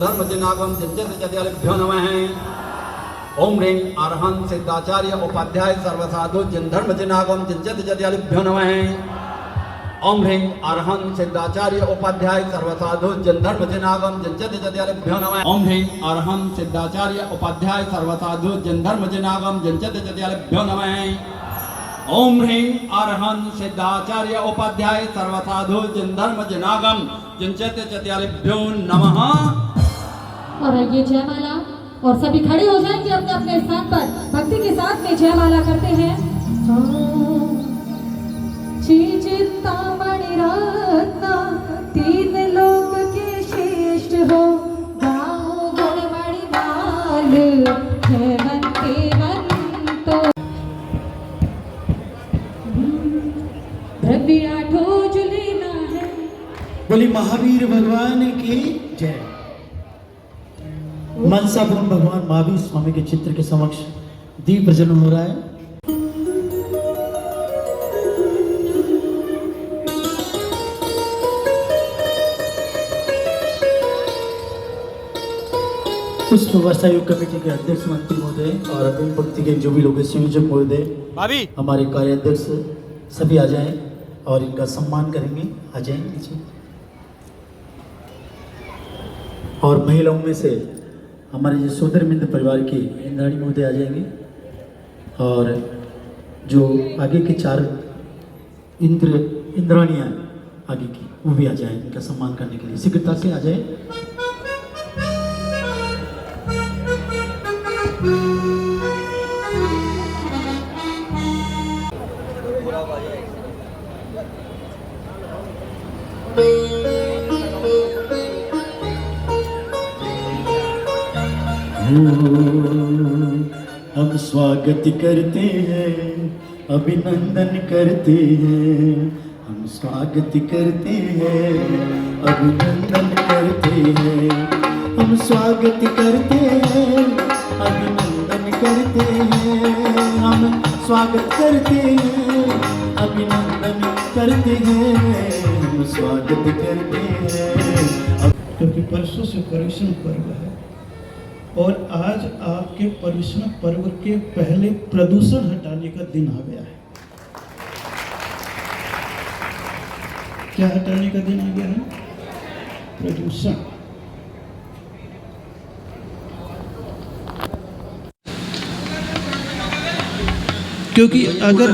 धर्मजनागम जन्मजनाभ्यो नमः। ओम ह्रीं अरहंत सिद्धाचार्य उपाध्याय सर्वसाधु जन धर्मजनागम जन्मजनाभ्यो नमः। ओम ह्रीं अरहंत सिद्धाचार्य उपाध्याय सर्वसाधु जन धर्मजनागम जन्मजनाभ्यो नमः। ओम ह्रीं अरहंत सिद्धाचार्य उपाध्याय सर्वसाधु जन धर्मजनागम जन्मजनाभ्यो नमः। ओम ह्रीं अरहंत सिद्धाचार्य उपाध्याय सर्वसाधु जन धर्मजनागम जन्मजनाभ्यो नमः। और ये जयमाला और सभी खड़े हो जाएंगे अपने अपने स्थान पर, भक्ति के साथ में जयमाला करते हैं। तीन लोक के श्रेष्ठ हो, गाओ गुण मणिमाल जयवंते वंतो। रवि आठो जुलेना है। बोली महावीर भगवान की जय। मनसापुर भगवान महावीर स्वामी के चित्र के समक्ष दीप प्रज्वलन हो रहा है। पुष्प वर्षा योग कमेटी के अध्यक्ष मंत्री महोदय और अभिन भक्ति के जो भी लोग संयोजक महोदय, हमारे कार्याध्यक्ष सभी आ जाएं और इनका सम्मान करेंगे। आ जाएं नीचे। और महिलाओं में से हमारे जो सोदरमिंद परिवार की इंद्राणी महोदय आ जाएंगे और जो आगे के चार इंद्राणियाँ आगे की वो भी आ जाएं इनका सम्मान करने के लिए। शीघ्रता से आ जाए। हम स्वागत करते हैं, अभिनंदन करते हैं। हम स्वागत करते हैं, अभिनंदन करते हैं। हम स्वागत करते हैं, अभिनंदन करते हैं। हम स्वागत करते हैं, अभिनंदन करते हैं। हम स्वागत करते हैं। क्योंकि परसों से पर्युषण पर्व है और आज आपके पर्युषण पर्व के पहले प्रदूषण हटाने का दिन आ गया है। क्या हटाने का दिन आ गया है? प्रदूषण। क्योंकि अगर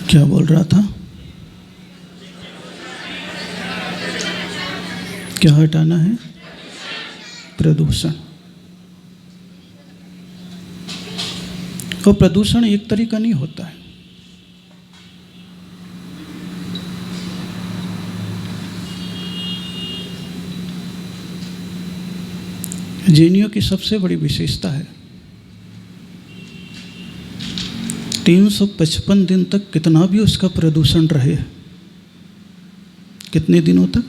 क्या बोल रहा था? क्या हटाना है? प्रदूषण। और प्रदूषण एक तरीका नहीं होता है। जैनियों की सबसे बड़ी विशेषता है 355 दिन तक कितना भी उसका प्रदूषण रहे। कितने दिनों तक?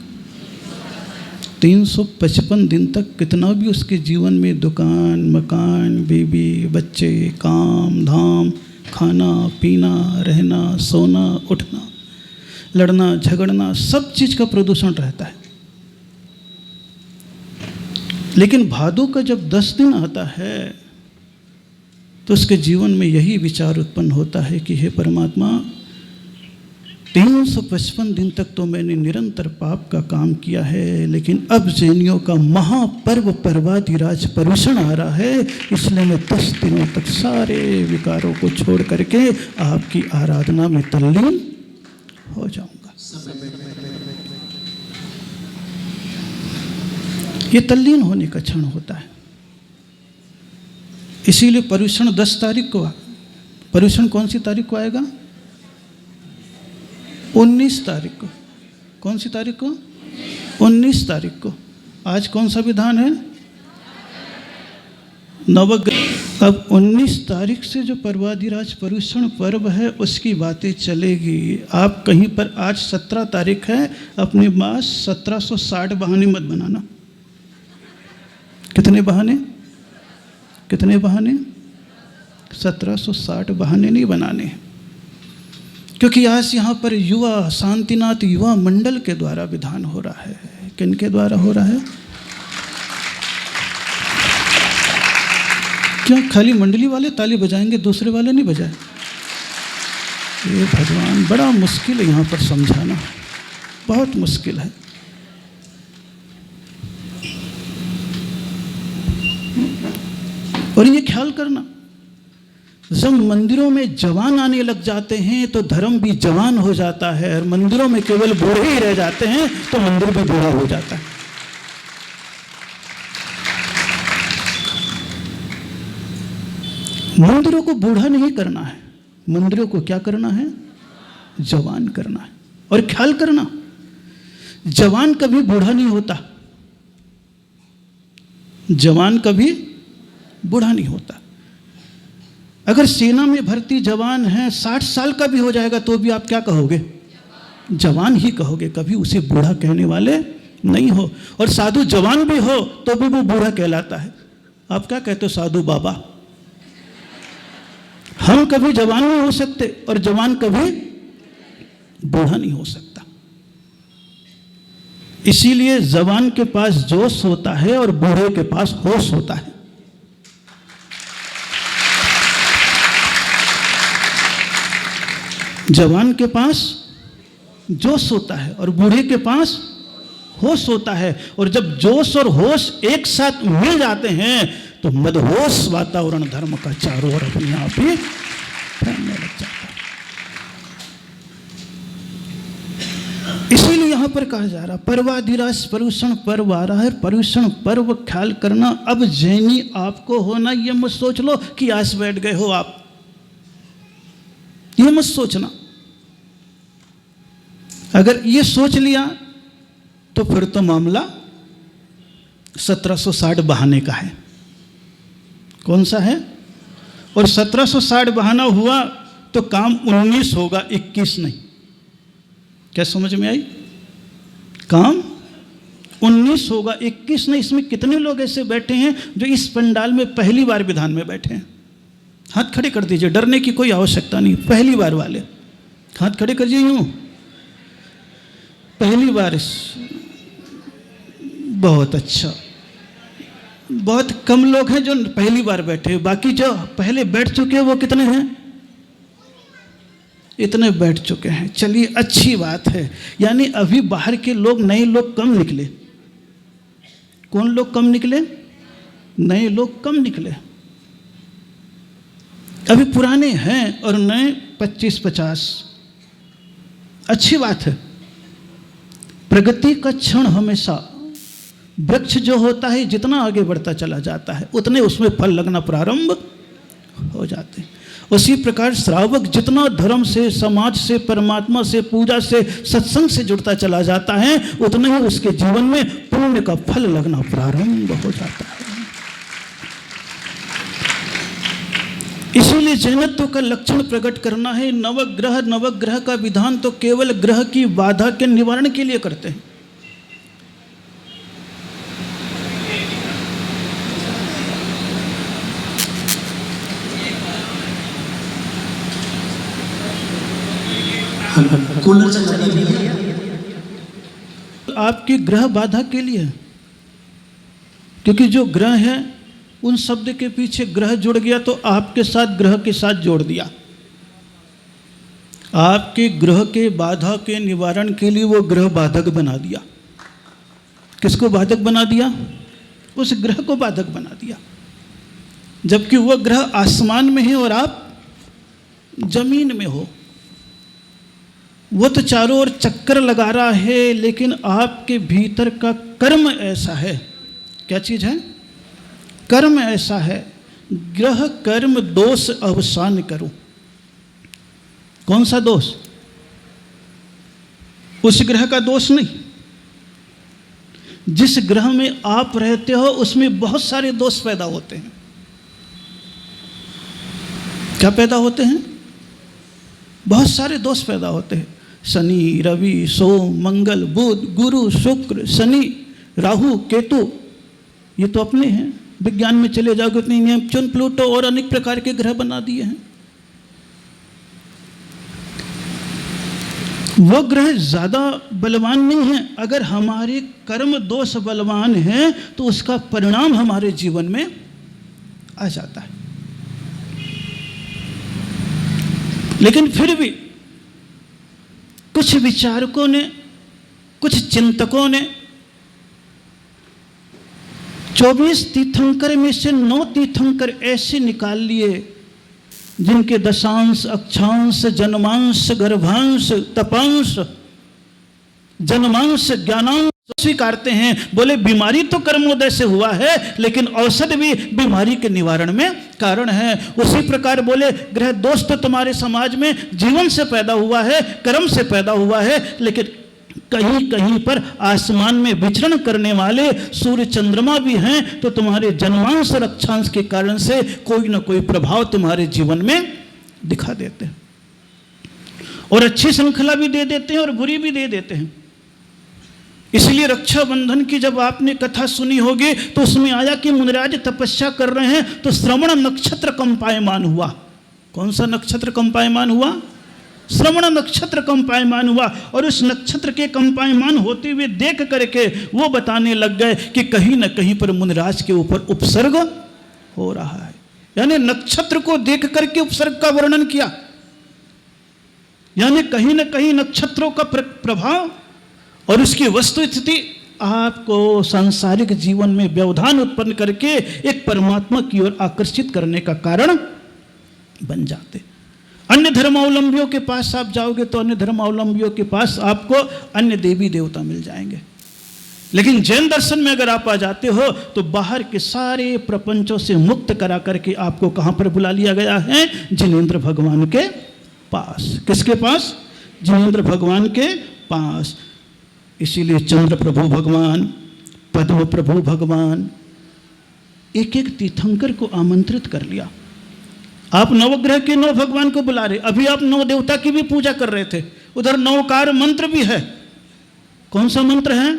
355 दिन तक कितना भी उसके जीवन में दुकान, मकान, बीवी, बच्चे, काम धाम, खाना पीना, रहना, सोना, उठना, लड़ना झगड़ना, सब चीज़ का प्रदूषण रहता है। लेकिन भादों का जब 10 दिन आता है तो उसके जीवन में यही विचार उत्पन्न होता है कि हे परमात्मा, 355 दिन तक तो मैंने निरंतर पाप का काम किया है, लेकिन अब जैनियों का महापर्व पर्वाधिराज पर्युषण आ रहा है, इसलिए मैं 10 दिनों तक सारे विकारों को छोड़ करके आपकी आराधना में तल्लीन हो जाऊंगा। ये तल्लीन होने का क्षण होता है। इसीलिए पर्युषण 10 तारीख को। पर्युषण कौन सी तारीख को आएगा? 19 तारीख को। कौन सी तारीख को? 19 तारीख को। आज कौन सा विधान है? नवग्रह। अब 19 तारीख से जो पर्वाधिराज पर्युषण पर्व है उसकी बातें चलेगी। आप कहीं पर, आज 17 तारीख है, अपने मास 1760 बहाने मत बनाना। कितने बहाने? कितने बहाने? 1760 बहाने नहीं बनाने, क्योंकि आज यहाँ पर युवा शांतिनाथ युवा मंडल के द्वारा विधान हो रहा है। किन के द्वारा हो रहा है? क्या खाली मंडली वाले ताली बजाएंगे, दूसरे वाले नहीं बजाए? ये भगवान, बड़ा मुश्किल है यहाँ पर समझाना, बहुत मुश्किल है। और ये ख्याल करना, जब मंदिरों में जवान आने लग जाते हैं तो धर्म भी जवान हो जाता है, और मंदिरों में केवल बूढ़े ही रह जाते हैं तो मंदिर भी बूढ़ा हो जाता है। मंदिरों को बूढ़ा नहीं करना है, मंदिरों को क्या करना है? जवान करना है। और ख्याल करना, जवान कभी बूढ़ा नहीं होता, जवान कभी बूढ़ा नहीं होता। अगर सेना में भर्ती जवान है, 60 साल का भी हो जाएगा तो भी आप क्या कहोगे? जवान ही कहोगे, कभी उसे बूढ़ा कहने वाले नहीं हो। और साधु जवान भी हो तो भी वो बूढ़ा कहलाता है। आप क्या कहते हो? साधु बाबा। हम कभी जवान नहीं हो सकते और जवान कभी बूढ़ा नहीं हो सकता। इसीलिए जवान के पास जोश होता है और बूढ़े के पास होश होता है। जवान के पास जोश होता है और बूढ़े के पास होश होता है। और जब जोश और होश एक साथ मिल जाते हैं तो मदहोश वातावरण धर्म का चारों ओर अपने आप ही फैलने लग जाता है। इसीलिए यहां पर कहा जा रहा, पर्वाधिराज पर्युषण पर्व आ रहा है। पर्युषण पर्व ख्याल करना। अब जैनी आपको होना, ये मत सोच लो कि आज बैठ गए हो आप, ये मत सोचना। अगर ये सोच लिया तो फिर तो मामला 1760 बहाने का है। कौन सा है? और 1760 बहाना हुआ तो काम 19 होगा, 21 नहीं। क्या समझ में आई? काम 19 होगा, 21 नहीं। इसमें कितने लोग ऐसे बैठे हैं जो इस पंडाल में पहली बार विधान में बैठे हैं? हाथ खड़े कर दीजिए, डरने की कोई आवश्यकता नहीं। पहली बार वाले हाथ खड़े कर दीजिए। यूं पहली बार। बहुत अच्छा, बहुत कम लोग हैं जो पहली बार बैठे। बाकी जो पहले बैठ चुके हैं वो कितने हैं? इतने बैठ चुके हैं। चलिए, अच्छी बात है। यानी अभी बाहर के लोग, नए लोग कम निकले। कौन लोग कम निकले? नए लोग कम निकले। अभी पुराने हैं और नए 25-50। अच्छी बात है। प्रगति का क्षण हमेशा, वृक्ष जो होता है जितना आगे बढ़ता चला जाता है उतने उसमें फल लगना प्रारंभ हो जाते हैं। उसी प्रकार श्रावक जितना धर्म से, समाज से, परमात्मा से, पूजा से, सत्संग से जुड़ता चला जाता है उतना ही उसके जीवन में पुण्य का फल लगना प्रारंभ हो जाता है। इसीलिए जैनत्व का लक्षण प्रकट करना है। नवग्रह, नवग्रह का विधान तो केवल ग्रह की बाधा के निवारण के लिए करते हैं। आपकी ग्रह बाधा के लिए, क्योंकि जो ग्रह है उन शब्द के पीछे ग्रह जुड़ गया तो आपके साथ ग्रह के साथ जोड़ दिया। आपके ग्रह के बाधा के निवारण के लिए वो ग्रह बाधक बना दिया। किसको बाधक बना दिया? उस ग्रह को बाधक बना दिया। जबकि वह ग्रह आसमान में है और आप जमीन में हो। वो तो चारों ओर चक्कर लगा रहा है, लेकिन आपके भीतर का कर्म ऐसा है। क्या चीज है? कर्म ऐसा है। ग्रह कर्म दोष अवसान करो। कौन सा दोष? उस ग्रह का दोष नहीं। जिस ग्रह में आप रहते हो उसमें बहुत सारे दोष पैदा होते हैं। क्या पैदा होते हैं? बहुत सारे दोष पैदा होते हैं। शनि, रवि, सोम, मंगल, बुध, गुरु, शुक्र, शनि, राहु, केतु, ये तो अपने हैं। विज्ञान में चले जाओगे उतनी नेपच्यून, प्लूटो और अनेक प्रकार के ग्रह बना दिए हैं। वो ग्रह ज्यादा बलवान नहीं है। अगर हमारे कर्म दोष बलवान हैं तो उसका परिणाम हमारे जीवन में आ जाता है। लेकिन फिर भी कुछ विचारकों ने, कुछ चिंतकों ने 24 तीर्थंकर में से 9 तीर्थंकर ऐसे निकाल लिए जिनके दशांश, अक्षांश, जन्मांश, गर्भांश, तपांश, जन्मांश, ज्ञानांश स्वीकारते हैं। बोले बीमारी तो कर्मोदय से हुआ है, लेकिन औषध भी बीमारी के निवारण में कारण है। उसी प्रकार बोले ग्रह दोष तो तुम्हारे समाज में जीवन से पैदा हुआ है, कर्म से पैदा हुआ है, लेकिन कहीं कहीं पर आसमान में विचरण करने वाले सूर्य चंद्रमा भी हैं, तो तुम्हारे जन्मांश और अक्षांश के कारण से कोई ना कोई प्रभाव तुम्हारे जीवन में दिखा देते हैं, और अच्छी श्रृंखला भी दे देते हैं और बुरी भी दे देते हैं। इसलिए रक्षाबंधन की जब आपने कथा सुनी होगी तो उसमें आया कि मुनिराज तपस्या कर रहे हैं तो श्रवण नक्षत्र कंपायमान हुआ। कौन सा नक्षत्र कंपायमान हुआ? श्रवण नक्षत्र कंपायमान हुआ। और उस नक्षत्र के कंपायमान होते हुए देख करके वो बताने लग गए कि कहीं न कहीं पर मुनिराज के ऊपर उपसर्ग हो रहा है। यानी नक्षत्र को देख करके उपसर्ग का वर्णन किया, यानी कहीं न कहीं नक्षत्रों का प्रभाव और उसकी वस्तु स्थिति आपको सांसारिक जीवन में व्यवधान उत्पन्न करके एक परमात्मा की ओर आकर्षित करने का कारण बन जाते। अन्य धर्मावलंबियों के पास आप जाओगे तो अन्य धर्मावलंबियों के पास आपको अन्य देवी देवता मिल जाएंगे, लेकिन जैन दर्शन में अगर आप आ जाते हो तो बाहर के सारे प्रपंचों से मुक्त करा करके आपको कहां पर बुला लिया गया है? जिनेंद्र भगवान के पास। किसके पास? जिनेंद्र भगवान के पास। इसीलिए चंद्र प्रभु भगवान, पद्म प्रभु भगवान, एक एक तीर्थंकर को आमंत्रित कर लिया। आप नवग्रह के 9 भगवान को बुला रहे, अभी आप 9 देवता की भी पूजा कर रहे थे। उधर नवकार मंत्र भी है। कौन सा मंत्र है?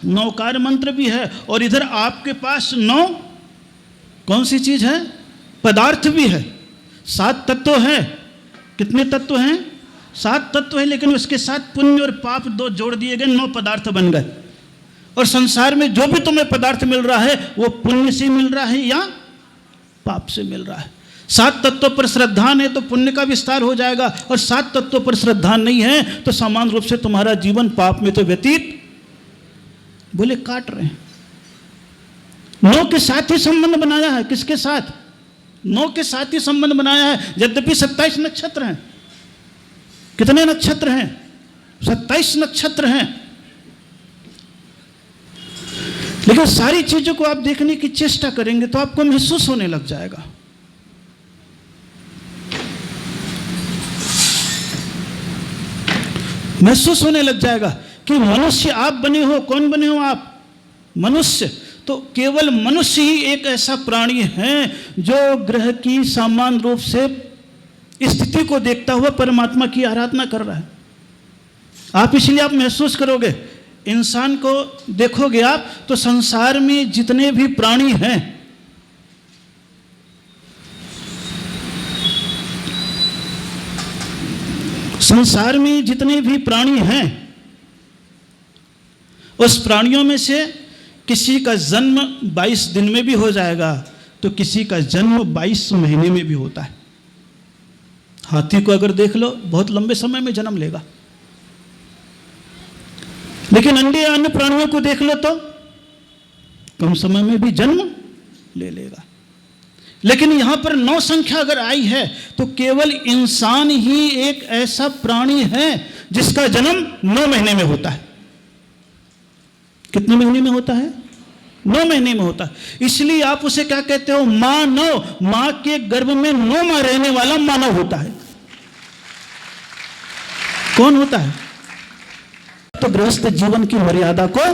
नवकार मंत्र भी है। और इधर आपके पास 9 कौन सी चीज है? पदार्थ भी है। 7 तत्व है। कितने तत्व हैं? 7 तत्व है, लेकिन उसके साथ पुण्य और पाप 2 जोड़ दिए गए, 9 पदार्थ बन गए। और संसार में जो भी तुम्हें पदार्थ मिल रहा है वो पुण्य से मिल रहा है या पाप से मिल रहा है। 7 तत्वों पर श्रद्धा है तो पुण्य का विस्तार हो जाएगा, और 7 तत्वों पर श्रद्धा नहीं है तो समान रूप से तुम्हारा जीवन पाप में तो व्यतीत, बोले काट रहे हैं। 9 के साथ ही संबंध बनाया है। किसके साथ? 9 के साथ ही संबंध बनाया है। यद्यपि 27 नक्षत्र हैं। कितने नक्षत्र हैं? 27 नक्षत्र हैं। लेकिन सारी चीजों को आप देखने की चेष्टा करेंगे तो आपको महसूस होने लग जाएगा। महसूस होने लग जाएगा कि मनुष्य आप बने हो। कौन बने हो आप? मनुष्य। तो केवल मनुष्य ही एक ऐसा प्राणी है जो ग्रह की सामान्य रूप से स्थिति को देखता हुआ परमात्मा की आराधना कर रहा है। आप इसलिए आप महसूस करोगे, इंसान को देखोगे आप तो संसार में जितने भी प्राणी हैं, संसार में जितने भी प्राणी हैं, उस प्राणियों में से किसी का जन्म 22 दिन में भी हो जाएगा तो किसी का जन्म 22 महीने में भी होता है। हाथी को अगर देख लो बहुत लंबे समय में जन्म लेगा, लेकिन अन्य प्राणियों को देख लो तो कम समय में भी जन्म ले लेगा। लेकिन यहां पर 9 संख्या अगर आई है तो केवल इंसान ही एक ऐसा प्राणी है जिसका जन्म 9 महीने में होता है। कितने महीने में होता है? 9 महीने में होता है। इसलिए आप उसे क्या कहते हो? मानव। मां के गर्भ में 9 माह रहने वाला मानव होता है। कौन होता है? तो गृहस्थ जीवन की मर्यादा को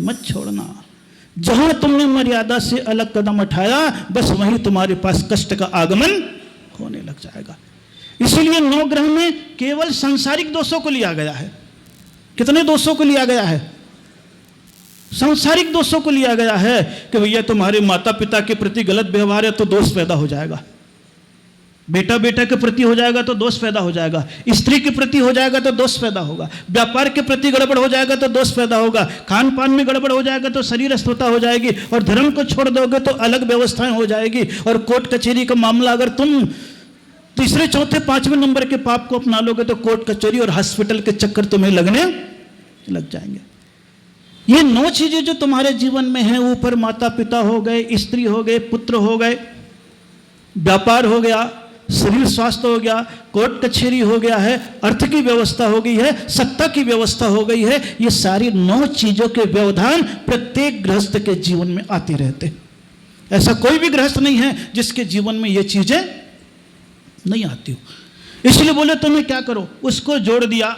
मत छोड़ना। जहां तुमने मर्यादा से अलग कदम उठाया बस वहीं तुम्हारे पास कष्ट का आगमन होने लग जाएगा। इसीलिए 9 ग्रह में केवल सांसारिक दोषों को लिया गया है। कितने दोषों को लिया गया है? सांसारिक दोषों को लिया गया है कि भैया तुम्हारे माता पिता के प्रति गलत व्यवहार है तो दोष पैदा हो जाएगा, बेटा बेटा के प्रति हो जाएगा तो दोष पैदा हो जाएगा, स्त्री के प्रति हो जाएगा तो दोष पैदा होगा, व्यापार के प्रति गड़बड़ हो जाएगा तो दोष पैदा होगा, खान पान में गड़बड़ हो जाएगा तो शरीर अस्वस्थता हो जाएगी, और धर्म को छोड़ दोगे तो अलग व्यवस्थाएं हो जाएगी, और कोर्ट कचहरी का मामला अगर तुम तीसरे चौथे 5वें नंबर के पाप को अपना लोगे तो कोर्ट कचहरी और हॉस्पिटल के चक्कर तुम्हें लगने लग जाएंगे। ये 9 चीजें जो तुम्हारे जीवन में हैं, ऊपर माता पिता हो गए, स्त्री हो गए, पुत्र हो गए, व्यापार हो गया, शरीर स्वास्थ्य हो गया, कोर्ट कचहरी हो गया है, अर्थ की व्यवस्था हो गई है, सत्ता की व्यवस्था हो गई है, ये सारी 9 चीजों के व्यवधान प्रत्येक गृहस्थ के जीवन में आते रहते। ऐसा कोई भी गृहस्थ नहीं है जिसके जीवन में ये चीजें नहीं आती हो। इसलिए बोले तुम्हें क्या करो, उसको जोड़ दिया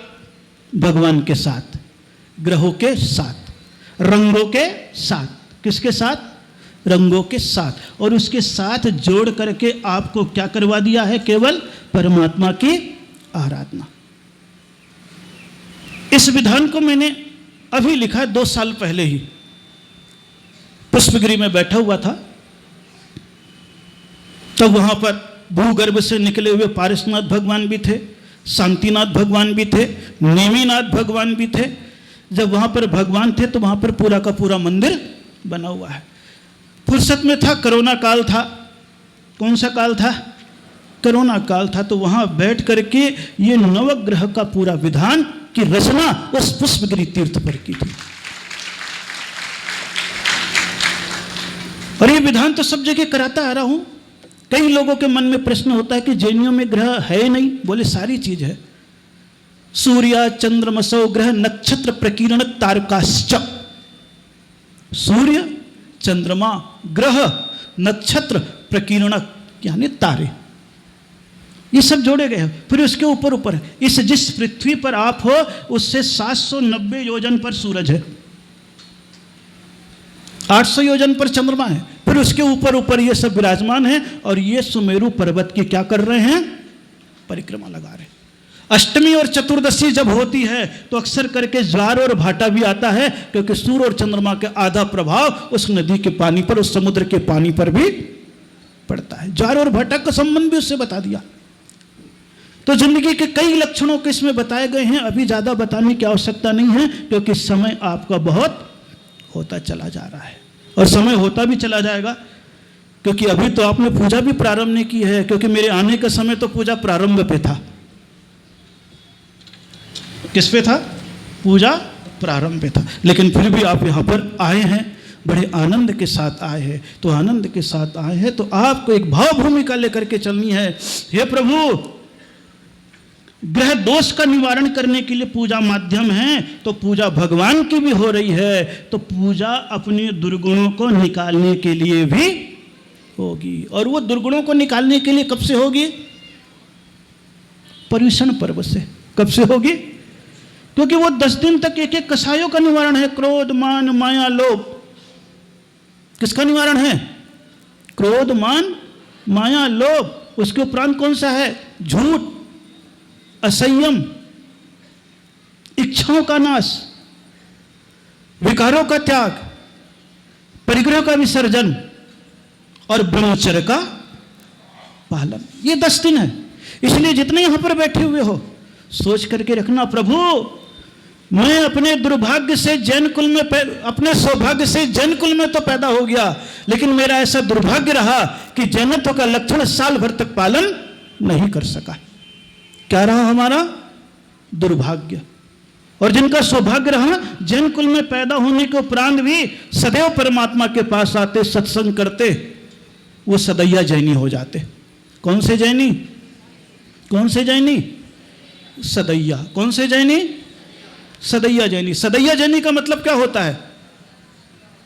भगवान के साथ, ग्रहों के साथ, रंगों के साथ। किसके साथ? रंगों के साथ। और उसके साथ जोड़ करके आपको क्या करवा दिया है? केवल परमात्मा की आराधना। इस विधान को मैंने अभी लिखा है 2 साल पहले ही। पुष्पगिरी में बैठा हुआ था, तब वहां पर भूगर्भ से निकले हुए पारसनाथ भगवान भी थे, शांतिनाथ भगवान भी थे, नेमिनाथ भगवान भी थे। जब वहां पर भगवान थे तो वहां पर पूरा का पूरा मंदिर बना हुआ है। फुर्सत में था, कोरोना काल था। कौन सा काल था? कोरोना काल था। तो वहां बैठ करके ये नवग्रह का पूरा विधान की रचना उस पुष्पगिरी तीर्थ पर की थी। और ये विधान तो सब जगह कराता आ रहा हूं। कई लोगों के मन में प्रश्न होता है कि जैनियों में ग्रह है नहीं। बोले सारी चीज है। सूर्य चंद्रमसो ग्रह नक्षत्र प्रकीर्ण तारकाश्च। सूर्य, चंद्रमा, ग्रह, नक्षत्र, प्रकीर्ण यानी तारे, ये सब जोड़े गए हैं। फिर उसके ऊपर ऊपर इस जिस पृथ्वी पर आप हो उससे 790 योजन पर सूरज है, 800 योजन पर चंद्रमा है। फिर उसके ऊपर ऊपर ये सब विराजमान है और ये सुमेरु पर्वत की क्या कर रहे हैं? परिक्रमा लगा रहे हैं। अष्टमी और चतुर्दशी जब होती है तो अक्सर करके ज्वार और भाटा भी आता है, क्योंकि सूर्य और चंद्रमा का आधा प्रभाव उस नदी के पानी पर, उस समुद्र के पानी पर भी पड़ता है। ज्वार और भाटा का संबंध भी उससे बता दिया। तो जिंदगी के कई लक्षणों के इसमें बताए गए हैं। अभी ज्यादा बताने की आवश्यकता नहीं है, क्योंकि समय आपका बहुत होता चला जा रहा है और समय होता भी चला जाएगा। क्योंकि अभी तो आपने पूजा भी प्रारंभ नहीं की है, क्योंकि मेरे आने का समय तो पूजा प्रारंभ पे था। किस पे था? पूजा प्रारंभ पे था। लेकिन फिर भी आप यहाँ पर आए हैं, बड़े आनंद के साथ आए हैं। तो आनंद के साथ आए हैं तो आपको एक भाव भूमिका लेकर के चलनी है। हे प्रभु, ग्रह दोष का निवारण करने के लिए पूजा माध्यम है, तो पूजा भगवान की भी हो रही है, तो पूजा अपने दुर्गुणों को निकालने के लिए भी होगी। और वो दुर्गुणों को निकालने के लिए कब से होगी? पर्युषण पर्व से। कब से होगी? क्योंकि वो 10 दिन तक एक एक कषायों का निवारण है। क्रोध, मान, माया, लोभ। किसका निवारण है? क्रोध, मान, माया, लोभ। उसके उपरांत कौन सा है? झूठ, असंयम, इच्छाओं का नाश, विकारों का त्याग, परिग्रह का विसर्जन और ब्रह्मचर्य का पालन। ये 10 दिन है। इसलिए जितने यहां पर बैठे हुए हो, सोच करके रखना, प्रभु मैं अपने दुर्भाग्य से जैन कुल में, अपने सौभाग्य से जैन कुल में तो पैदा हो गया, लेकिन मेरा ऐसा दुर्भाग्य रहा कि जैनत्व का लक्षण साल भर तक पालन नहीं कर सका। क्या रहा हमारा? दुर्भाग्य। और जिनका सौभाग्य रहा, जैन कुल में पैदा होने के उपरांत भी सदैव परमात्मा के पास आते, सत्संग करते, वो सदैया जैनी हो जाते। कौन से जैनी? कौन से जैनी? सदैया। कौन से जैनी? सदैया जैनी। सदैया जैनी का मतलब क्या होता है?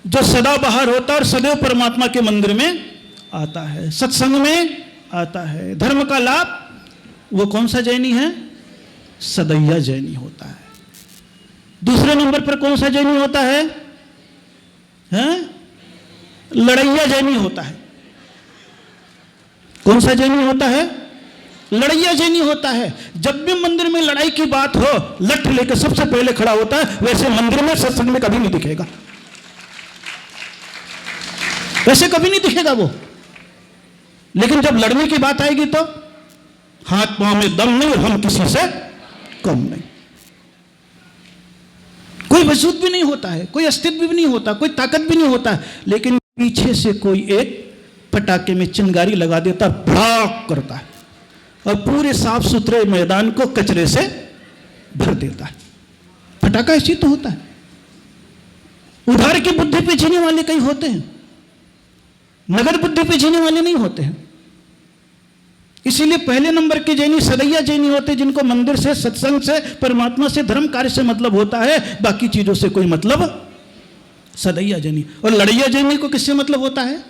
जो सदा बाहर होता है और सदैव परमात्मा के मंदिर में आता है, सत्संग में आता है, धर्म का लाभ, वो कौन सा जैनी है? सदैया जैनी होता है। दूसरे नंबर पर कौन सा जैनी होता है? लड़ैया जैनी होता है। कौन सा जैनी होता है? लड़ैया जैनी होता है। जब भी मंदिर में लड़ाई की बात हो, लठ लेकर सबसे पहले खड़ा होता है। वैसे मंदिर में सत्संग में कभी नहीं दिखेगा, वैसे कभी नहीं दिखेगा वो। लेकिन जब लड़ने की बात आएगी तो हाथ पांव में दम नहीं और हम किसी से कम नहीं। कोई वजूद भी नहीं होता है, कोई अस्तित्व भी नहीं होता, कोई ताकत भी नहीं होता, लेकिन पीछे से कोई एक पटाखे में चिंगारी लगा देता, भड़ाक करता है और पूरे साफ सुथरे मैदान को कचरे से भर देता है। पटाखा ऐसी तो होता है। उधार की बुद्धि पे जीने वाले कई होते हैं, नगद बुद्धि पे जीने वाले नहीं होते हैं। इसीलिए पहले नंबर के जैनी सदैया जैनी होते, जिनको मंदिर से, सत्संग से, परमात्मा से, धर्म कार्य से मतलब होता है, बाकी चीजों से कोई मतलब। सदैया जैनी। और लड़ैया जैनी को किससे मतलब होता है?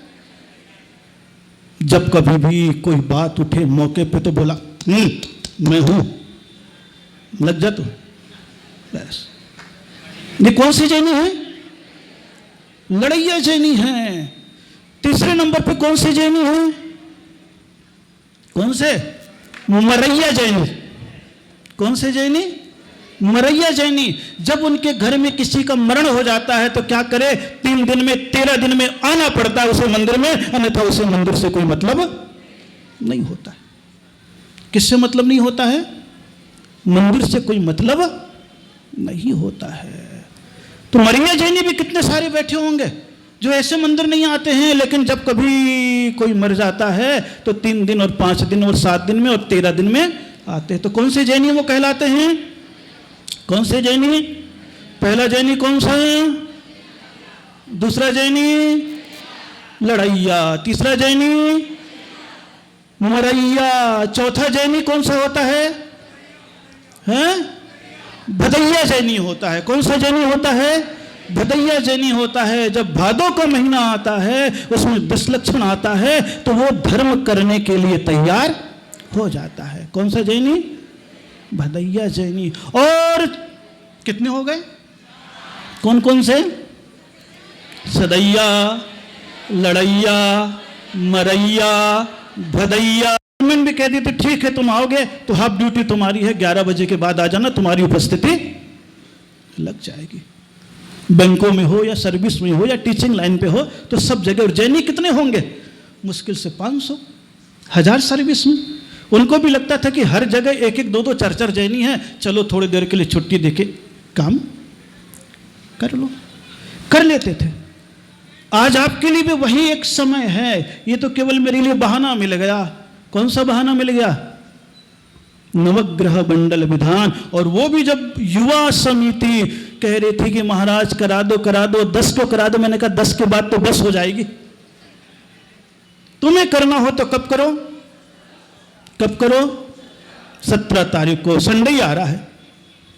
जब कभी भी कोई बात उठे मौके पे तो बोला मैं हूं, लग जा तू, बस। ये कौन सी जैनी है? लड़ैया जैनी है। तीसरे नंबर पे कौन सी जैनी है? कौन से? मरैया जैनी। कौन से जैनी? मरैया जैनी। जब उनके घर में किसी का मरण हो जाता है तो क्या करे? 3 दिन में, 13 दिन में आना पड़ता है उसे मंदिर में, अन्यथा उसे मंदिर से कोई मतलब नहीं होता है। किससे मतलब नहीं होता है? मंदिर से कोई मतलब नहीं होता है। तो मरैया जैनी भी कितने सारे बैठे होंगे जो ऐसे मंदिर नहीं आते हैं, लेकिन जब कभी कोई मर जाता है तो 3 दिन और 5 दिन और 7 दिन में और 13 दिन में आते हैं। तो कौन से जैनी वो कहलाते हैं? कौन से जैनी? पहला जैनी कौन सा है? दूसरा जैनी लड़ैया, तीसरा जैनी मरैया, चौथा जैनी कौन सा होता है? हैं? भदैया जैनी होता है। कौन सा जैनी होता है? भदैया जैनी होता है। जब भादों का महीना आता है, उसमें विलक्षण आता है, तो वो धर्म करने के लिए तैयार हो जाता है। कौन सा जैनी? भदैया जैनी। और कितने हो गए? कौन कौन से? सदैया, लड़ैया, मरैया, भदैया। गवर्नमेंट भी कह दी थी ठीक है तुम आओगे तो हाफ ड्यूटी तुम्हारी है, 11 बजे के बाद आ जाना, तुम्हारी उपस्थिति लग जाएगी। बैंकों में हो या सर्विस में हो या टीचिंग लाइन पे हो तो सब जगह। और जैनी कितने होंगे? मुश्किल से 500, 1000 सर्विस में। उनको भी लगता था कि हर जगह 1-1, 2-2, 4-4 जैनी है, चलो थोड़ी देर के लिए छुट्टी देके काम कर लो, कर लेते थे। आज आपके लिए भी वही एक समय है। ये तो केवल मेरे लिए बहाना मिल गया। कौन सा बहाना मिल गया? नवग्रह मंडल विधान। और वो भी जब युवा समिति कह रही थी कि महाराज करा दो 10 को करा दो, मैंने कहा 10 के बाद तो बस हो जाएगी। तुम्हें करना हो तो कब करो? कब करो? 17 तारीख को संडे आ रहा है।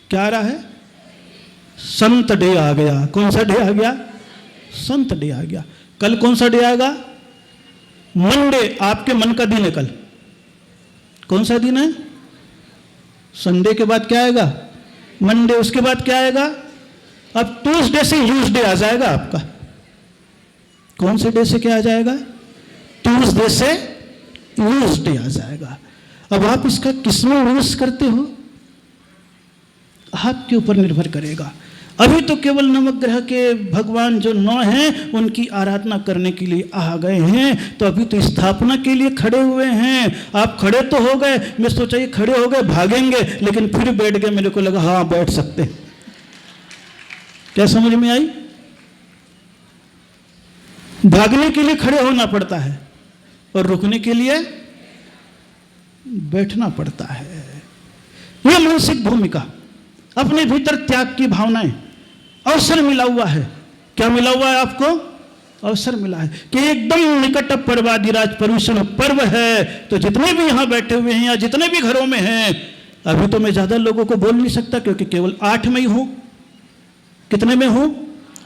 क्या आ रहा है? संत डे आ गया। कौन सा डे आ गया? संत डे आ गया। कल कौन सा डे आएगा? मंडे। आपके मन का दिन है कल। कौन सा दिन है? संडे के बाद क्या आएगा? मंडे। उसके बाद क्या आएगा? अब ट्यूसडे से यूजडे आ जाएगा आपका। कौन से डे से क्या आ जाएगा? ट्यूसडे से यूजडे आ जाएगा। अब आप इसका किसमें यूज करते हो, आपके ऊपर निर्भर करेगा। अभी तो केवल नवग्रह के भगवान जो 9 हैं उनकी आराधना करने के लिए आ गए हैं, तो अभी तो स्थापना के लिए खड़े हुए हैं। आप खड़े तो हो गए, मैं सोचा ये खड़े हो गए भागेंगे, लेकिन फिर बैठ गए। मेरे को लगा हाँ बैठ सकते। क्या समझ में आई? भागने के लिए खड़े होना पड़ता है और रुकने के लिए बैठना पड़ता है। यह मानसिक भूमिका, अपने भीतर त्याग की भावनाएं। अवसर मिला हुआ है। क्या मिला हुआ है आपको? अवसर मिला है कि एकदम निकट पर्वाधिराज पर्यूषण पर्व है। तो जितने भी यहां बैठे हुए हैं या जितने भी घरों में हैं, अभी तो मैं ज्यादा लोगों को बोल नहीं सकता क्योंकि केवल 8 में ही हूं। कितने में हूं?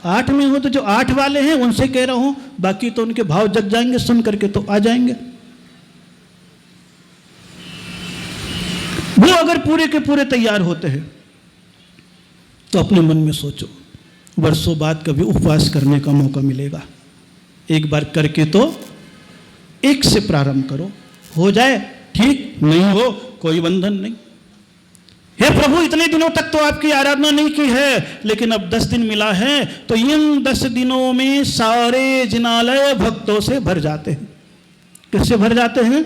8 में हूं। तो जो 8 वाले हैं उनसे कह रहा हूं, बाकी तो उनके भाव जग जाएंगे, सुन करके तो आ जाएंगे। वो अगर पूरे के पूरे तैयार होते हैं तो अपने मन में सोचो, वर्षों बाद कभी उपवास करने का मौका मिलेगा। एक बार करके तो 1 से प्रारंभ करो, हो जाए ठीक नहीं हो, कोई बंधन नहीं। हे प्रभु, इतने दिनों तक तो आपकी आराधना नहीं की है, लेकिन अब 10 दिन मिला है, तो इन 10 दिनों में सारे जिनालय भक्तों से भर जाते हैं। किससे भर जाते हैं?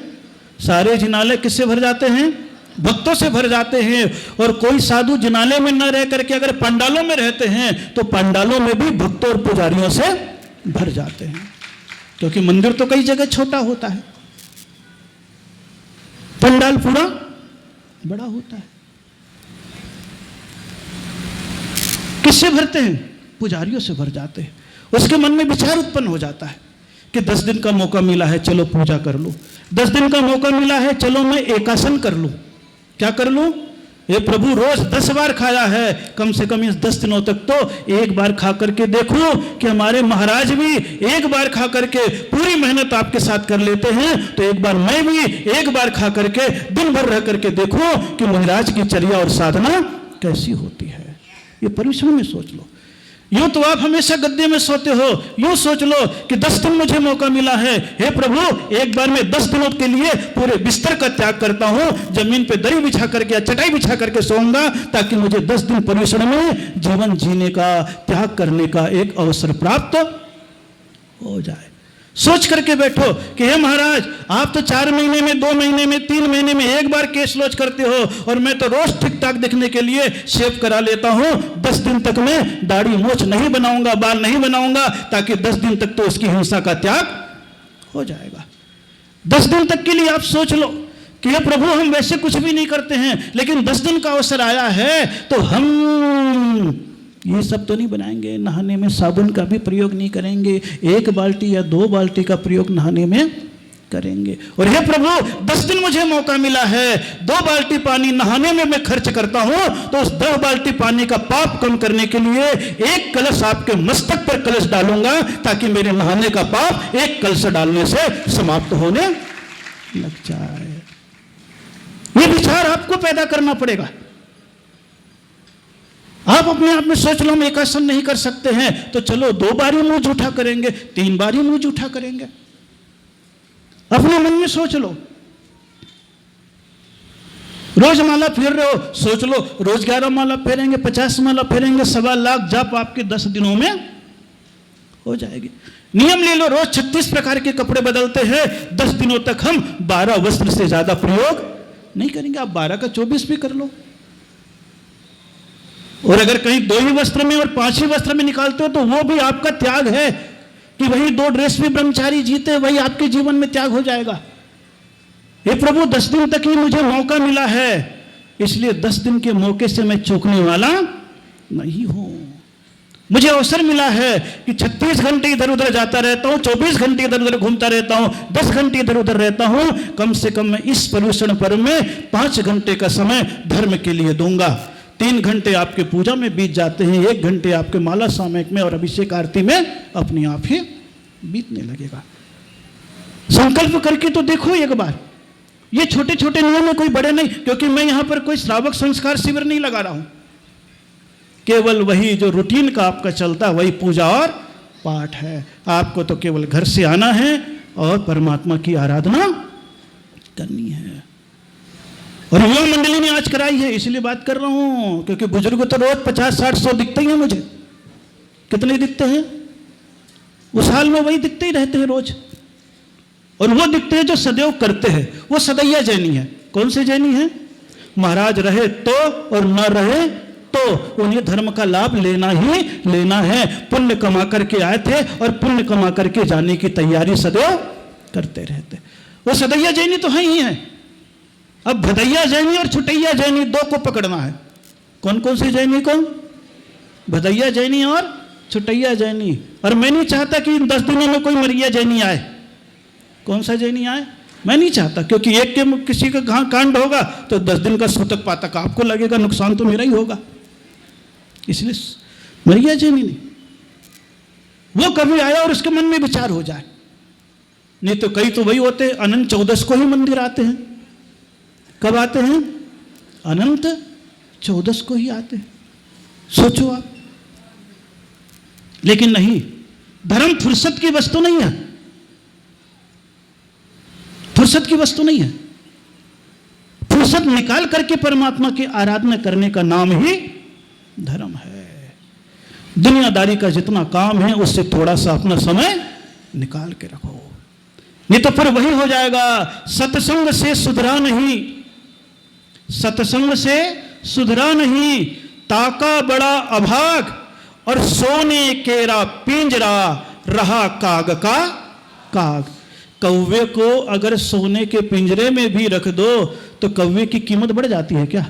सारे जिनालय किससे भर जाते हैं? भक्तों से भर जाते हैं। और कोई साधु जिनालय में न रह करके अगर पंडालों में रहते हैं, तो पंडालों में भी भक्तों और पुजारियों से भर जाते हैं, क्योंकि मंदिर तो कई जगह छोटा होता है, पंडाल पूरा बड़ा होता है। किससे भरते हैं? पुजारियों से भर जाते हैं। उसके मन में विचार उत्पन्न हो जाता है कि 10 दिन का मौका मिला है, चलो पूजा कर लो। 10 दिन का मौका मिला है, चलो मैं एकासन कर लूं। क्या कर लूं? ये प्रभु रोज 10 बार खाया है, कम से कम इस 10 दिनों तक तो एक बार खा करके देखो कि हमारे महाराज भी एक बार खा करके पूरी मेहनत आपके साथ कर लेते हैं, तो एक बार मैं भी एक बार खा करके दिन भर रह करके देखो कि महाराज की चर्या और साधना कैसी होती है। ये परिश्रम में सोच लो। यूं तो आप हमेशा गद्दे में सोते हो, यूं सोच लो कि 10 दिन मुझे मौका मिला है, हे प्रभु एक बार मैं 10 दिनों के लिए पूरे बिस्तर का त्याग करता हूं, जमीन पे दरी बिछा करके या चटाई बिछा करके सोऊंगा, ताकि मुझे 10 दिन परिश्रम में जीवन जीने का, त्याग करने का एक अवसर प्राप्त हो जाए। सोच करके बैठो कि हे महाराज, आप तो 4 महीने में, 2 महीने में, 3 महीने में एक बार केश लॉन्च करते हो, और मैं तो रोज ठीक ठाक दिखने के लिए शेव करा लेता हूं। 10 दिन तक मैं दाढ़ी मूछ नहीं बनाऊंगा, बाल नहीं बनाऊंगा, ताकि 10 दिन तक तो उसकी हिंसा का त्याग हो जाएगा। 10 दिन तक के लिए आप सोच लो कि हे प्रभु हम वैसे कुछ भी नहीं करते हैं, लेकिन 10 दिन का अवसर आया है तो हम ये सब तो नहीं बनाएंगे, नहाने में साबुन का भी प्रयोग नहीं करेंगे, 1 बाल्टी या 2 बाल्टी का प्रयोग नहाने में करेंगे। और हे प्रभु 10 दिन मुझे मौका मिला है, 2 बाल्टी पानी नहाने में मैं खर्च करता हूं, तो उस 2 बाल्टी पानी का पाप कम करने के लिए 1 कलश आपके मस्तक पर कलश डालूंगा, ताकि मेरे नहाने का पाप 1 कलश डालने से समाप्त होने लग जाए। ये विचार आपको पैदा करना पड़ेगा। आप अपने आप में सोच लो हम एक आसन नहीं कर सकते हैं, तो चलो 2 बार ही मुंह जूठा करेंगे, 3 बार ही मुंह जूठा करेंगे। अपने मन में सोच लो। रोज माला फेर रहे हो, सोच लो रोज 11 माला फेरेंगे, 50 माला फेरेंगे, 1.25 लाख जाप आपके 10 दिनों में हो जाएगी। नियम ले लो, रोज 36 प्रकार के कपड़े बदलते हैं, 10 दिनों तक हम 12 वस्त्र से ज्यादा प्रयोग नहीं करेंगे। आप 12 का 24 भी कर लो। और अगर कहीं 2 ही वस्त्र में और 5 ही वस्त्र में निकालते हो, तो वो भी आपका त्याग है कि वही 2 ड्रेस में ब्रह्मचारी जीते, वही आपके जीवन में त्याग हो जाएगा। हे प्रभु 10 दिन तक ही मुझे मौका मिला है, इसलिए 10 दिन के मौके से मैं चूकने वाला नहीं हूं। मुझे अवसर मिला है कि 36 घंटे इधर उधर जाता रहता हूं, 24 घंटे इधर उधर घूमता रहता हूं, 10 घंटे इधर उधर रहता हूं, कम से कम मैं इस पर्युषण पर्व में 5 घंटे का समय धर्म के लिए दूंगा। 3 घंटे आपके पूजा में बीत जाते हैं, 1 घंटे आपके माला सामयिक में और अभिषेक आरती में अपने आप ही बीतने लगेगा। संकल्प करके तो देखो एक बार। ये छोटे छोटे नियम है, कोई बड़े नहीं, क्योंकि मैं यहां पर कोई श्रावक संस्कार शिविर नहीं लगा रहा हूं। केवल वही जो रूटीन का आपका चलता है वही पूजा और पाठ है। आपको तो केवल घर से आना है और परमात्मा की आराधना करनी है। और युवा मंडली ने आज कराई है, इसलिए बात कर रहा हूं, क्योंकि बुजुर्ग तो रोज 50, 60, 100 दिखते ही हैं मुझे। कितने दिखते हैं? उस हाल में वही दिखते ही रहते हैं रोज। और वो दिखते हैं जो सदैव करते हैं, वो सदैया जैनी है। कौन से जैनी है? महाराज रहे तो और न रहे तो उन्हें धर्म का लाभ लेना ही लेना है। पुण्य कमा करके आए थे और पुण्य कमा करके जाने की तैयारी सदैव करते रहते। वो सदैया जैनी तो है ही है। अब भदैया जैनी और छुटैया जैनी 2 को पकड़ना है। कौन कौन से जैनी को? भदैया जैनी और छुटैया जैनी। और मैं नहीं चाहता कि इन 10 दिनों में कोई मरिया जैनी आए। कौन सा जैनी आए? मैं नहीं चाहता, क्योंकि एक के किसी का कांड होगा तो 10 दिन का सूतक पातक आपको लगेगा, नुकसान तो मेरा ही होगा। इसलिए मरिया जैनी नहीं। वो कभी आया और उसके मन में विचार हो जाए। नहीं तो कई तो वही होते अनंत 14 को ही मंदिर आते हैं। कब आते हैं? अनंत 14 को ही आते हैं। सोचो आप। लेकिन नहीं, धर्म फुर्सत की वस्तु नहीं है। फुर्सत की वस्तु नहीं है। फुर्सत निकाल करके परमात्मा की आराधना करने का नाम ही धर्म है। दुनियादारी का जितना काम है उससे थोड़ा सा अपना समय निकाल के रखो, नहीं तो फिर वही हो जाएगा, सत्संग से सुधरा नहीं, सत्संग से सुधरा नहीं, ताका बड़ा अभाग और सोने केरा पिंजरा रहा काग का काग। कौवे को अगर सोने के पिंजरे में भी रख दो तो कौवे की कीमत बढ़ जाती है क्या?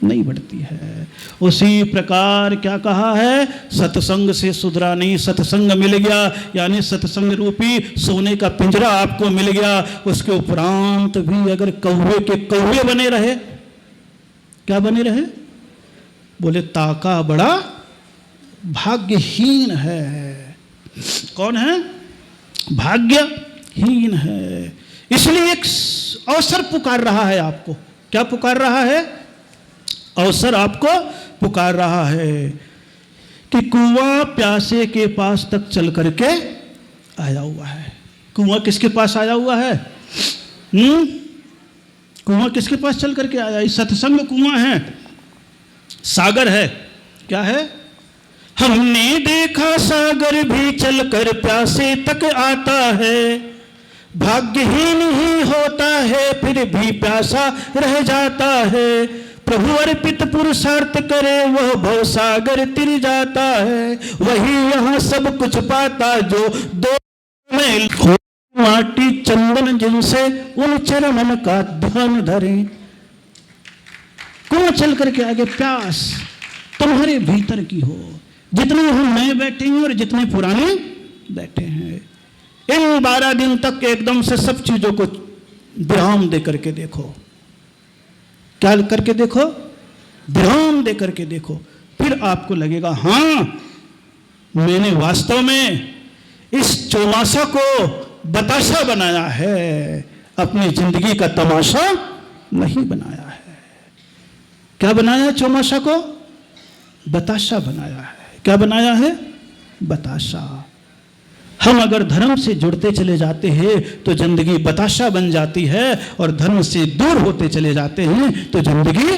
नहीं बढ़ती है। उसी प्रकार क्या कहा है, सत्संग से सुधरा नहीं, सत्संग मिल गया यानी सत्संग रूपी सोने का पिंजरा आपको मिल गया, उसके उपरांत भी अगर कौवे के कौवे बने रहे, क्या बने रहे? बोले ताका बड़ा भाग्यहीन है। कौन है? भाग्यहीन है। इसलिए एक अवसर पुकार रहा है आपको। क्या पुकार रहा है? अवसर आपको पुकार रहा है कि कुआं प्यासे के पास तक चल करके आया हुआ है। कुआं किसके पास आया हुआ है? कुआं किसके पास चल करके आया? इस सत्संग कुआं है, सागर है। क्या है? हमने देखा सागर भी चलकर प्यासे तक आता है, भाग्यहीन ही होता है फिर भी प्यासा रह जाता है, प्रभु अर्पित पुरुषार्थ करे वह भव सागर तिर जाता है, वही यहाँ सब कुछ पाता जो दो में माटी चंदन जिनसे उन चरणन का ध्यान धरे। कुआं चल करके आगे प्यास तुम्हारे भीतर की हो। जितने हम नए बैठे हैं और जितने पुराने बैठे हैं, इन 12 दिन तक एकदम से सब चीजों को विराम दे करके देखो। क्या करके देखो? विराम दे करके देखो, फिर आपको लगेगा हाँ मैंने वास्तव में इस चौमासा को बताशा बनाया है, अपनी जिंदगी का तमाशा नहीं बनाया है। क्या बनाया? चौमासा को बताशा बनाया है। क्या बनाया है? बताशा। हम अगर धर्म से जुड़ते चले जाते हैं तो जिंदगी बताशा बन जाती है, और धर्म से दूर होते चले जाते हैं तो जिंदगी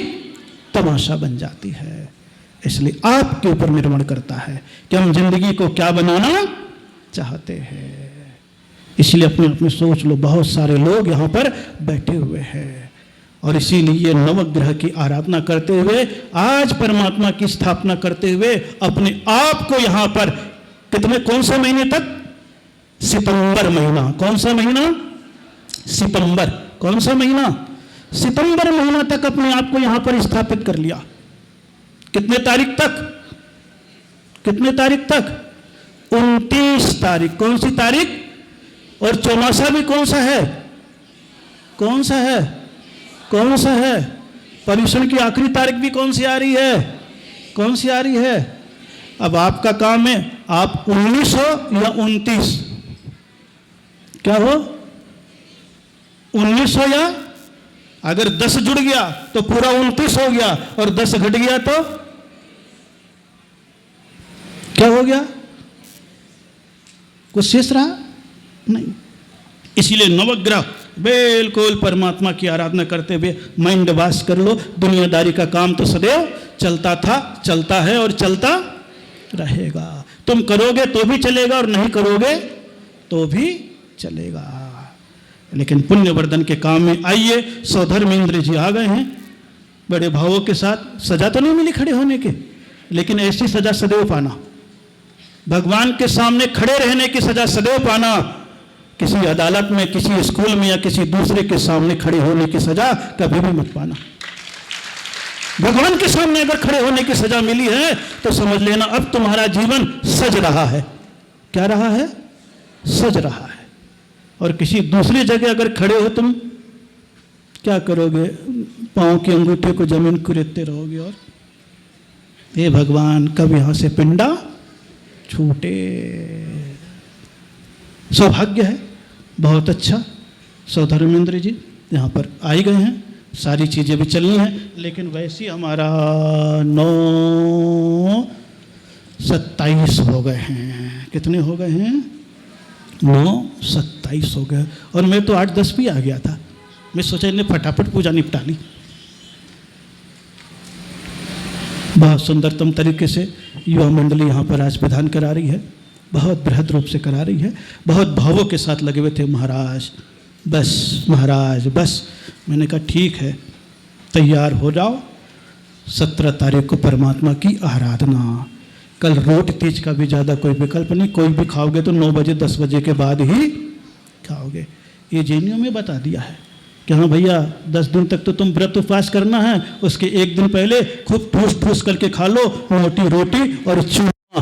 तमाशा बन जाती है। इसलिए आपके ऊपर निर्भर करता है कि हम जिंदगी को क्या बनाना चाहते हैं। इसलिए अपने अपने सोच लो। बहुत सारे लोग यहाँ पर बैठे हुए हैं और इसीलिए नवग्रह की आराधना करते हुए, आज परमात्मा की स्थापना करते हुए अपने आप को यहाँ पर कितने, कौन सा महीने तक? सितंबर महीना। कौन सा महीना? सितंबर। कौन सा महीना? सितंबर महीना तक अपने आप को यहां पर स्थापित कर लिया। कितने तारीख तक? कितने तारीख तक? 29 तारीख। कौन सी तारीख? और चौमासा भी कौन सा है? कौन सा है? कौन सा है? पर्यूषण की आखिरी तारीख भी कौन सी आ रही है? कौन सी आ रही है? अब आपका काम है, आप 19 हो या 29? क्या हो? 19 हो, या अगर 10 जुड़ गया तो पूरा 29 हो गया, और 10 घट गया तो क्या हो गया? कुछ शेष रहा नहीं। इसीलिए नवग्रह बिल्कुल परमात्मा की आराधना करते हुए माइंड वाश कर लो। दुनियादारी का काम तो सदैव चलता था, चलता है और चलता रहेगा। तुम करोगे तो भी चलेगा और नहीं करोगे तो भी चलेगा। लेकिन पुण्यवर्धन के काम में आइए। सौधर्मेंद्र जी आ गए हैं बड़े भावों के साथ। सजा तो नहीं मिली खड़े होने के, लेकिन ऐसी सजा सदैव पाना, भगवान के सामने खड़े रहने की सजा सदैव पाना। किसी अदालत में, किसी स्कूल में या किसी दूसरे के सामने खड़े होने की सजा कभी भी मत पाना। भगवान के सामने अगर खड़े होने की सजा मिली है तो समझ लेना अब तुम्हारा जीवन सज रहा है। क्या रहा है? सज रहा है। और किसी दूसरी जगह अगर खड़े हो तुम क्या करोगे? पांव के अंगूठे को जमीन कुरेदते रहोगे और हे भगवान कब यहां से पिंडा छूटे। सौभाग्य है, बहुत अच्छा। सौधर्मेंद्र जी यहाँ पर आ गए हैं, सारी चीज़ें भी चलनी है। लेकिन वैसे हमारा 9:27 हो गए हैं। कितने हो गए हैं? 9:27 हो गए। और मैं तो 8-10 भी आ गया था। मैं सोचा इन्हें फटाफट पूजा निपटा ली। बहुत सुंदरतम तरीके से युवा मंडली यहाँ पर आज विधान करा रही है, बहुत बृहद रूप से करा रही है, बहुत भावों के साथ लगे हुए थे। महाराज बस, महाराज बस। मैंने कहा ठीक है, तैयार हो जाओ, 17 तारीख को परमात्मा की आराधना। कल रोट तीज का भी ज़्यादा कोई विकल्प नहीं, कोई भी खाओगे तो 9 बजे 10 बजे के बाद ही खाओगे। ये जैनियों में बता दिया है कि हाँ भैया 10 दिन तक तो तुम व्रत उपवास करना है, उसके एक दिन पहले खूब ठूस ठूस करके खा लो, मोटी रोटी और चूरमा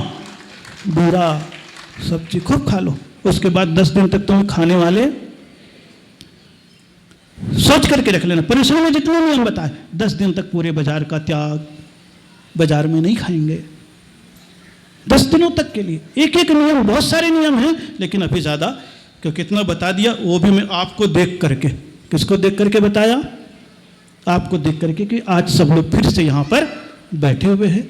बूरा सब्जी खूब खा लो। उसके बाद 10 दिन तक तुम खाने वाले सोच करके रख लेना। परिश्रम में जितने नियम बताए 10 दिन तक पूरे बाजार का त्याग, बाजार में नहीं खाएंगे 10 दिनों तक के लिए। एक एक नियम, बहुत सारे नियम हैं, लेकिन अभी ज़्यादा क्योंकि इतना बता दिया, वो भी मैं आपको देख करके। किसको देख करके बताया? आपको देख करके कि आज सब लोग फिर से यहाँ पर बैठे हुए हैं,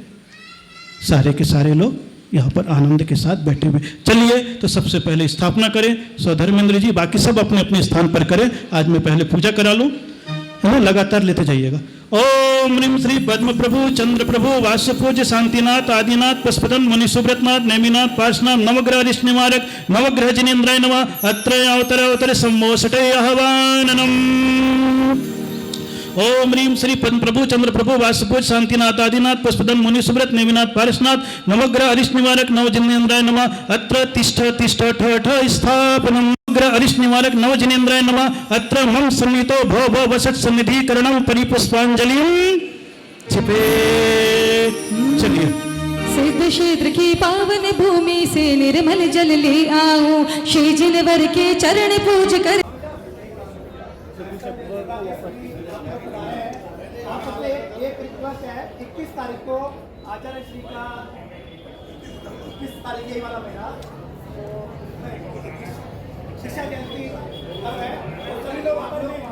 सारे के सारे लोग यहाँ पर आनंद के साथ बैठे हुए। चलिए तो सबसे पहले स्थापना करें। स्वधर्मेंद्र जी बाकी सब अपने अपने स्थान पर करें। आज मैं पहले पूजा करा लूँ, है ना, लगातार लेते जाइएगा। ओम ह्रीं श्री पद्म प्रभु चंद्र प्रभु वास्य पूज्य शांतिनाथ आदिनाथ पशुपतन मुनि सुब्रतनाथ नेमिनाथ पार्श्वनाथ नवग्रह ऋषि निवारक नवग्रह जिनेन्द्राय नमः अत्र अवतर सम्मोषटे आह्वाननम्। ओम ह्रीं श्री पद्म प्रभु चंद्र प्रभु वास्य पूज्य शांतिनाथ आदिनाथ पशुपतन मुनि सुब्रत नेमिनाथ पार्श्वनाथ नवग्रह ऋषि निवारक नव जिनेन्द्राय नमः अत्र तिष्ठ तिष्ठ ठ ठ स्थापनम्। हरीश निवारक नव जिनेन्द्राय नमः अत्र मम सन्निहितो भो भो वसत सन्निधिकरणं परिपुष्पांजलिं छिपे। चलिए। सिद्ध क्षेत्र की पावन भूमि से निर्मल जल ले आऊं, श्री जिनवर के चरण पूज कर। एक रिक्वेस्ट है, 21 तारीख को आचार्य श्री का 21 तारीख यही वाला महीना तो शिक्षा जयंती है, तो सभी लोग आप लोग